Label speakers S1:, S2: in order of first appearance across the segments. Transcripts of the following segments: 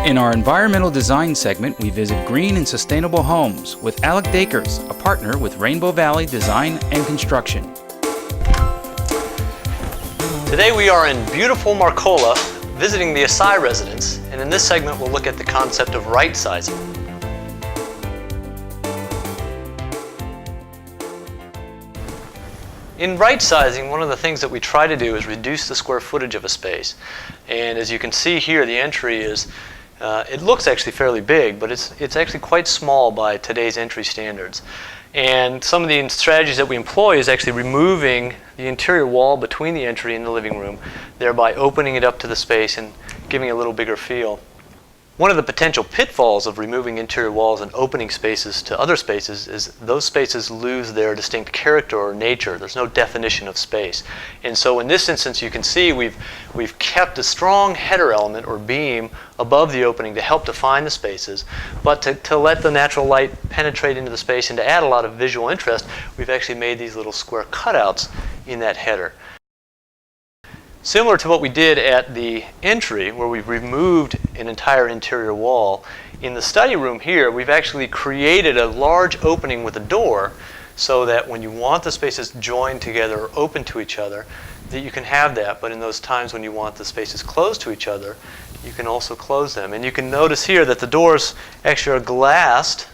S1: In our environmental design segment, we visit green and sustainable homes with Alec Dakers, a partner with Rainbow Valley Design and Construction.
S2: Today we are in beautiful Marcola visiting the Asai residence, and in this segment we'll look at the concept of right sizing. In right sizing, one of the things that we try to do is reduce the square footage of a space. And as you can see here, the entry is, it looks actually fairly big, but it's actually quite small by today's entry standards. And some of the strategies that we employ is actually removing the interior wall between the entry and the living room, thereby opening it up to the space and giving it a little bigger feel. One of the potential pitfalls of removing interior walls and opening spaces to other spaces is those spaces lose their distinct character or nature. There's no definition of space. And so in this instance, you can see we've kept a strong header element or beam above the opening to help define the spaces, but to let the natural light penetrate into the space and to add a lot of visual interest, we've actually made these little square cutouts in that header. Similar to what we did at the entry, where we've removed an entire interior wall, in the study room here, we've actually created a large opening with a door so that when you want the spaces joined together or open to each other, that you can have that. But in those times when you want the spaces closed to each other, you can also close them. And you can notice here that the doors actually are glassed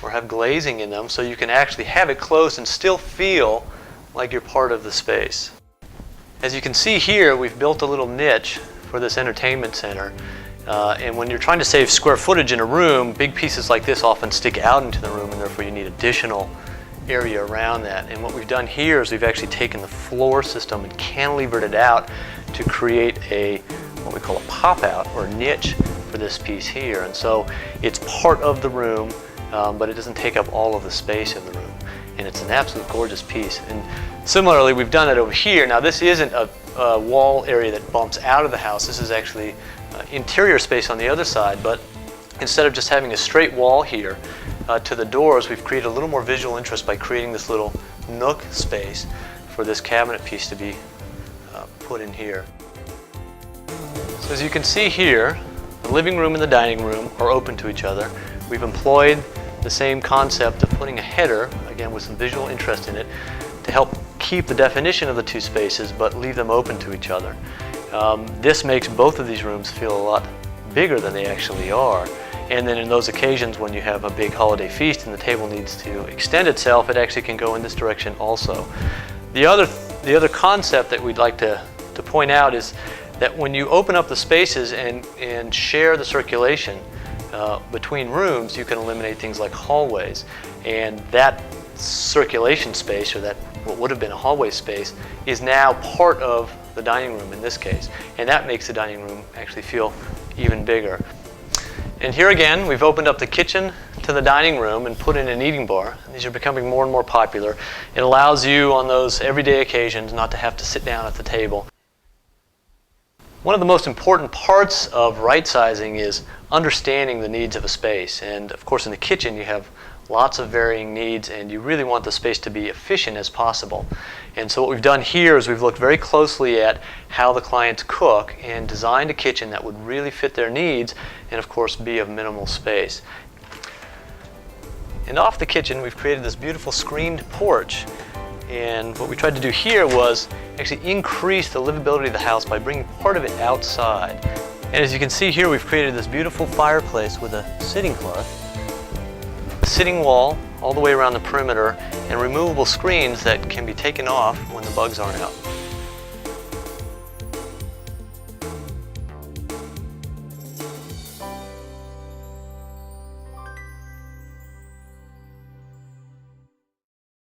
S2: or have glazing in them, so you can actually have it closed and still feel like you're part of the space. As you can see here, we've built a little niche for this entertainment center. And when you're trying to save square footage in a room, big pieces like this often stick out into the room, and therefore you need additional area around that. And what we've done here is we've actually taken the floor system and cantilevered it out to create what we call a pop-out or niche for this piece here. And so it's part of the room, but it doesn't take up all of the space in the room. And it's an absolute gorgeous piece. And similarly, we've done it over here. Now, this isn't a wall area that bumps out of the house. This is actually interior space on the other side, but instead of just having a straight wall here to the doors, we've created a little more visual interest by creating this little nook space for this cabinet piece to be put in here. So as you can see here, the living room and the dining room are open to each other. We've employed the same concept of putting a header, again with some visual interest in it, to help keep the definition of the two spaces but leave them open to each other. This makes both of these rooms feel a lot bigger than they actually are. And then in those occasions when you have a big holiday feast and the table needs to extend itself, it actually can go in this direction also. The other concept that we'd like to point out is that when you open up the spaces and share the circulation between rooms, you can eliminate things like hallways. And that circulation space, or that what would have been a hallway space, is now part of the dining room in this case. And that makes the dining room actually feel even bigger. And here again, we've opened up the kitchen to the dining room and put in an eating bar. These are becoming more and more popular. It allows you on those everyday occasions not to have to sit down at the table. One of the most important parts of right sizing is understanding the needs of a space. And of course in the kitchen you have lots of varying needs, and you really want the space to be efficient as possible. And so what we've done here is we've looked very closely at how the clients cook and designed a kitchen that would really fit their needs and of course be of minimal space. And off the kitchen we've created this beautiful screened porch. And what we tried to do here was actually increase the livability of the house by bringing part of it outside. And as you can see here, we've created this beautiful fireplace with a sitting cloth, a sitting wall all the way around the perimeter, and removable screens that can be taken off when the bugs aren't out.